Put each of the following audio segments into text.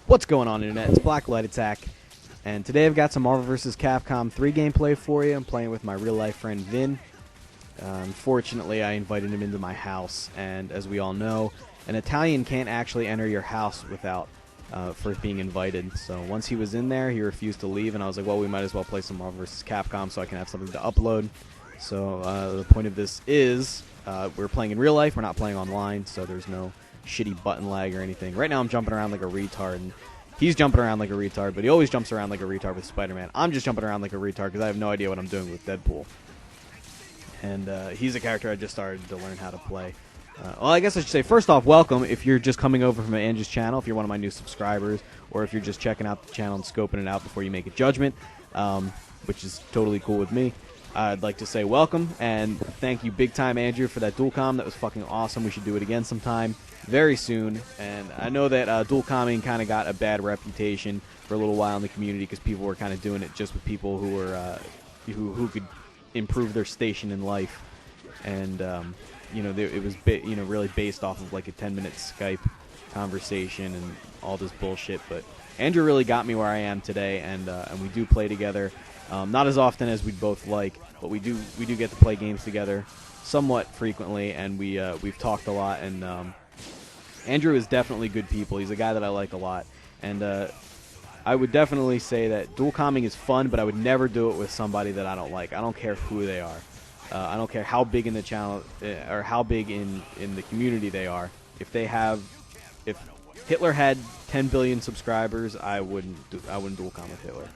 What's going on, Internet? It's Blacklight Attack, and today I've got some Marvel vs. Capcom 3 gameplay for you. I'm playing with my real-life friend Vin. Unfortunately, I invited him into my house, and as we all know, an Italian can't actually enter your house without first being invited. So once he was in there, he refused to leave, and I was like, well, we might as well play some Marvel vs. Capcom so I can have something to upload. So the point of this is we're playing in real life, we're not playing online, so there's no shitty button lag or anything. Right now I'm jumping around like a retard, and he's jumping around like a retard, but he always jumps around like a retard with Spider-Man. I'm just jumping around like a retard because I have no idea what I'm doing with Deadpool. And he's a character I just started to learn how to play. Well, I guess I should say, first off, welcome if you're just coming over from Andrew's channel, if you're one of my new subscribers, or if you're just checking out the channel and scoping it out before you make a judgment, which is totally cool with me. I'd like to say welcome, and thank you big time, Andrew, for that dual comm. That was fucking awesome. We should do it again sometime very soon. And I know that dual comming kind of got a bad reputation for a little while in the community because people were kind of doing it just with people who were who could improve their station in life. And you know, it was really based off of like a 10-minute Skype conversation and all this bullshit. But Andrew really got me where I am today, and we do play together. Not as often as we'd both like, but we do get to play games together somewhat frequently, and we've talked a lot. And Andrew is definitely good people. He's a guy that I like a lot, and I would definitely say that dual comming is fun, but I would never do it with somebody that I don't like. I don't care who they are. I don't care how big in the channel or how big in the community they are. If Hitler had 10 billion subscribers, I wouldn't dual comm with Hitler.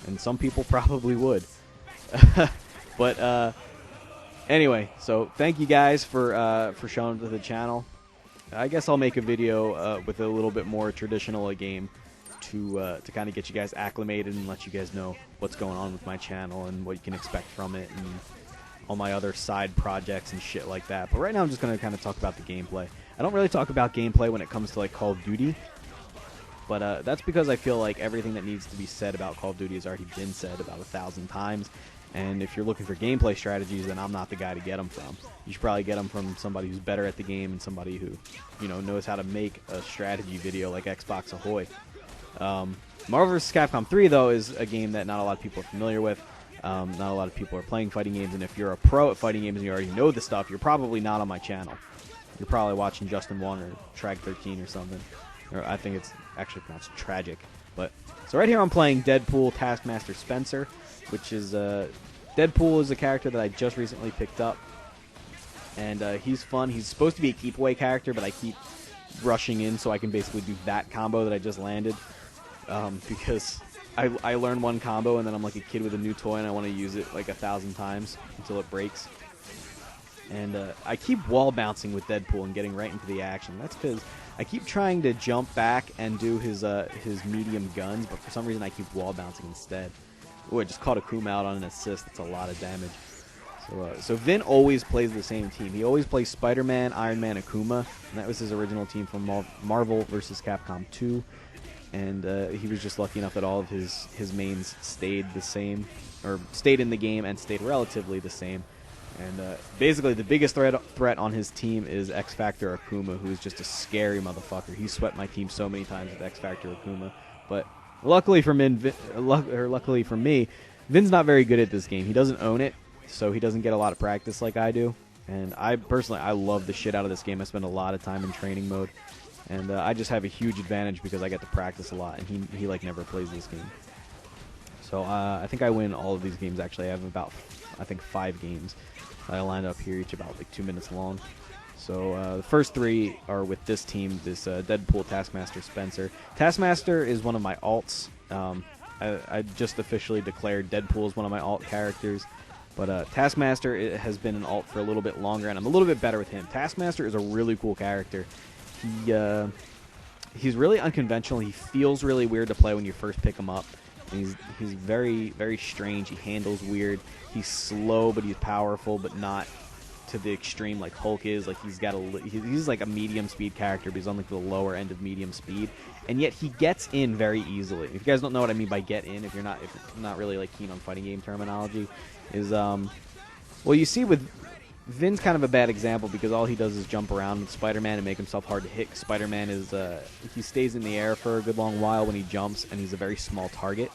And some people probably would. But anyway, so thank you guys for showing up to the channel. I guess I'll make a video with a little bit more traditional a game to kind of get you guys acclimated and let you guys know what's going on with my channel and what you can expect from it and all my other side projects and shit like that. But right now I'm just going to kind of talk about the gameplay. I don't really talk about gameplay when it comes to like Call of Duty. But that's because I feel like everything that needs to be said about Call of Duty has already been said about 1,000 times. And if you're looking for gameplay strategies, then I'm not the guy to get them from. You should probably get them from somebody who's better at the game and somebody who, you know, knows how to make a strategy video like Xbox Ahoy. Marvel vs. Capcom 3, though, is a game that not a lot of people are familiar with. Not a lot of people are playing fighting games, and if you're a pro at fighting games and you already know the stuff, you're probably not on my channel. You're probably watching Justin Wong or Trag13 or something. Or I think it's actually pronounced Tragic. But so right here I'm playing Deadpool Taskmaster Spencer, which is Deadpool is a character that I just recently picked up, and he's fun. He's supposed to be a keep away character, but I keep rushing in so I can basically do that combo that I just landed, because I learn one combo and then I'm like a kid with a new toy and I want to use it like 1,000 times until it breaks. And I keep wall bouncing with Deadpool and getting right into the action. That's because I keep trying to jump back and do his medium guns, but for some reason I keep wall bouncing instead. Ooh, I just caught Akuma out on an assist. That's a lot of damage. So Vin always plays the same team. He always plays Spider-Man, Iron Man, Akuma, and that was his original team from Marvel vs. Capcom 2. And he was just lucky enough that all of his mains stayed the same, or stayed in the game and stayed relatively the same. And basically, the biggest threat on his team is X Factor Akuma, who's just a scary motherfucker. He swept my team so many times with X Factor Akuma. But luckily for me, Vin's not very good at this game. He doesn't own it, so he doesn't get a lot of practice like I do. And I love the shit out of this game. I spend a lot of time in training mode, and I just have a huge advantage because I get to practice a lot, and he like never plays this game. So I think I win all of these games. Actually, I have about, I think, 5 games. I lined up here, each about like 2 minutes long. So the first 3 are with this team, this Deadpool Taskmaster Spencer. Taskmaster is one of my alts. I just officially declared Deadpool as one of my alt characters. But Taskmaster has been an alt for a little bit longer, and I'm a little bit better with him. Taskmaster is a really cool character. He's really unconventional. He feels really weird to play when you first pick him up. And he's very, very strange. He handles weird. He's slow, but he's powerful, but not to the extreme like Hulk is. Like he's like a medium speed character, but he's on like the lower end of medium speed. And yet he gets in very easily. If you guys don't know what I mean by get in, if you're not really like keen on fighting game terminology, is well, you see with Vin's kind of a bad example because all he does is jump around with Spider-Man and make himself hard to hit. Spider-Man is he stays in the air for a good long while when he jumps, and he's a very small target.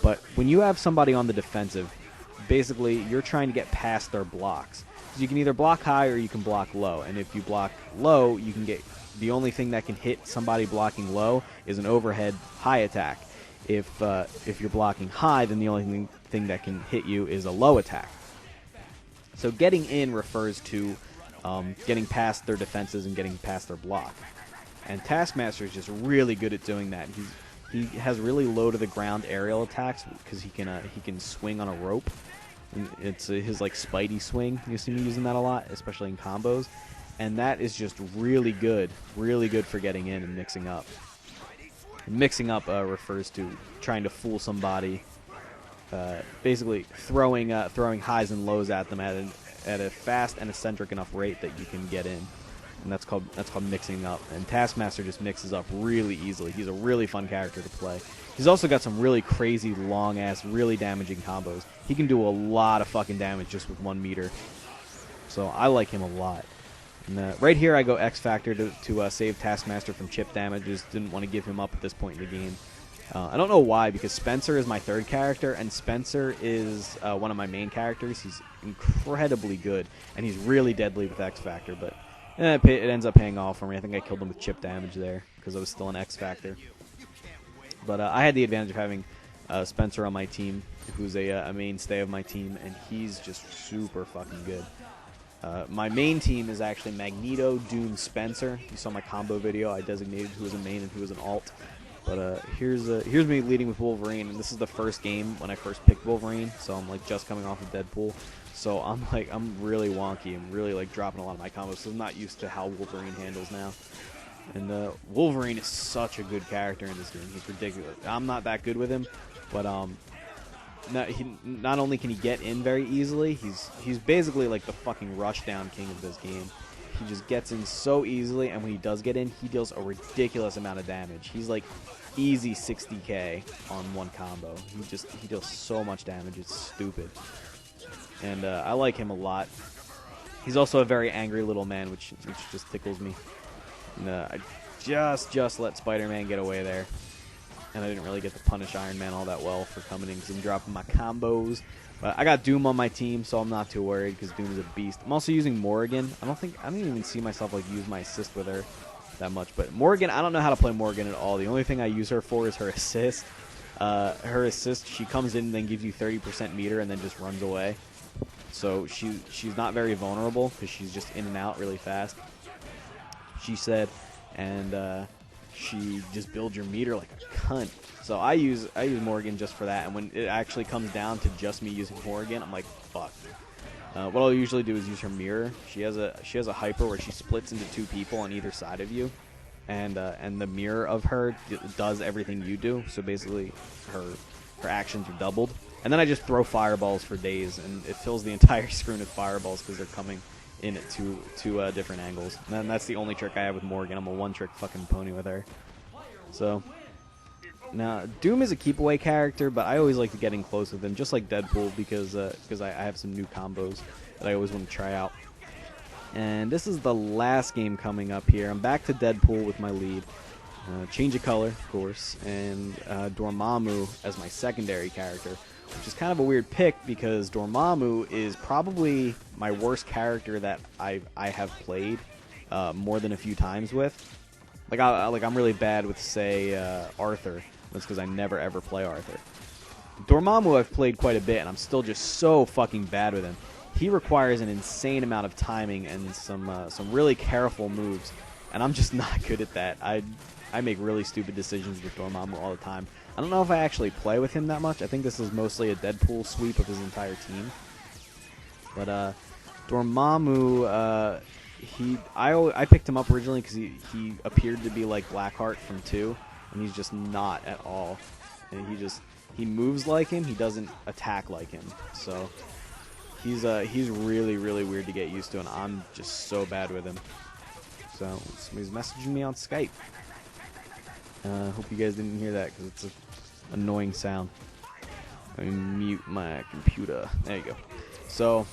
But when you have somebody on the defensive, basically you're trying to get past their blocks. So you can either block high or you can block low, and if you block low, you can get the only thing that can hit somebody blocking low is an overhead high attack. If you're blocking high, then the only thing that can hit you is a low attack. So getting in refers to getting past their defenses and getting past their block. And Taskmaster is just really good at doing that. He has really low to the ground aerial attacks because he can swing on a rope. And it's his like Spidey swing. You see me using that a lot, especially in combos. And that is just really good for getting in and mixing up. And mixing up refers to trying to fool somebody. Basically throwing highs and lows at them at a fast and eccentric enough rate that you can get in, and that's called mixing up. And Taskmaster just mixes up really easily. He's a really fun character to play. He's also got some really crazy long ass, really damaging combos. He can do a lot of fucking damage just with 1 meter. So I like him a lot. And, right here I go X Factor to save Taskmaster from chip damage. Just didn't want to give him up at this point in the game. I don't know why, because Spencer is my 3rd character, and Spencer is one of my main characters. He's incredibly good, and he's really deadly with X Factor, but it ends up paying off for me. I think I killed him with chip damage there, because I was still an X Factor. But I had the advantage of having Spencer on my team, who's a mainstay of my team, and he's just super fucking good. My main team is actually Magneto, Doom, Spencer. You saw my combo video. I designated who was a main and who was an alt. But here's me leading with Wolverine, and this is the first game when I first picked Wolverine, so I'm like just coming off of Deadpool. So I'm really wonky. I'm really like dropping a lot of my combos, so I'm not used to how Wolverine handles now. And Wolverine is such a good character in this game. He's ridiculous. I'm not that good with him, but not only can he get in very easily, he's basically like the fucking rushdown king of this game. He just gets in so easily, and when he does get in, he deals a ridiculous amount of damage. He's like easy 60k on one combo. He deals so much damage, it's stupid. And I like him a lot. He's also a very angry little man, which just tickles me. And I just let Spider-Man get away there. And I didn't really get to punish Iron Man all that well for coming in because I'm dropping my combos. But I got Doom on my team, so I'm not too worried because Doom is a beast. I'm also using Morrigan. I don't even see myself like use my assist with her that much. But Morrigan, I don't know how to play Morrigan at all. The only thing I use her for is her assist. Her assist, she comes in and then gives you 30% meter and then just runs away. So she's not very vulnerable because she's just in and out really fast. She said, and she just builds your meter like a cunt. So I use Morrigan just for that, and when it actually comes down to just me using Morrigan, I'm like, fuck. What I'll usually do is use her mirror. She has a hyper where she splits into 2 people on either side of you, and the mirror of her does everything you do. So basically, her actions are doubled. And then I just throw fireballs for days, and it fills the entire screen with fireballs because they're coming in at two different angles. And that's the only trick I have with Morrigan. I'm a one-trick fucking pony with her. So now Doom is a keep-away character, but I always like to get in close with him, just like Deadpool, because I have some new combos that I always want to try out. And this is the last game coming up here. I'm back to Deadpool with my lead. Change of color, of course, and Dormammu as my secondary character, which is kind of a weird pick because Dormammu is probably my worst character that I have played more than a few times with. I'm really bad with, say, Arthur. That's because I never ever play Arthur. Dormammu I've played quite a bit, and I'm still just so fucking bad with him. He requires an insane amount of timing and some really careful moves, and I'm just not good at that. I make really stupid decisions with Dormammu all the time. I don't know if I actually play with him that much. I think this is mostly a Deadpool sweep of his entire team. But Dormammu, I picked him up originally because he appeared to be like Blackheart from 2, and he's just not at all. And he moves like him. He doesn't attack like him. So he's really weird to get used to, and I'm just so bad with him. So somebody's messaging me on Skype. Hope you guys didn't hear that because it's an annoying sound. Let me mute my computer. There you go. So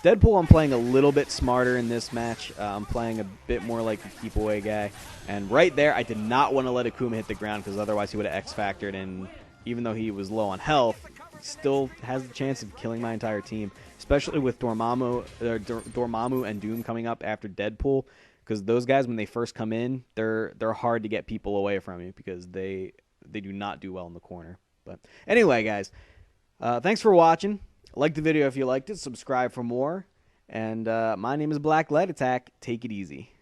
Deadpool, I'm playing a little bit smarter in this match. I'm playing a bit more like the keep away guy. And right there, I did not want to let Akuma hit the ground because otherwise he would have X-factored. And even though he was low on health, he still has the chance of killing my entire team, especially with Dormammu and Doom coming up after Deadpool. Because those guys, when they first come in, they're hard to get people away from you because they do not do well in the corner. But anyway, guys, thanks for watching. Like the video if you liked it. Subscribe for more. And my name is Black Light Attack. Take it easy.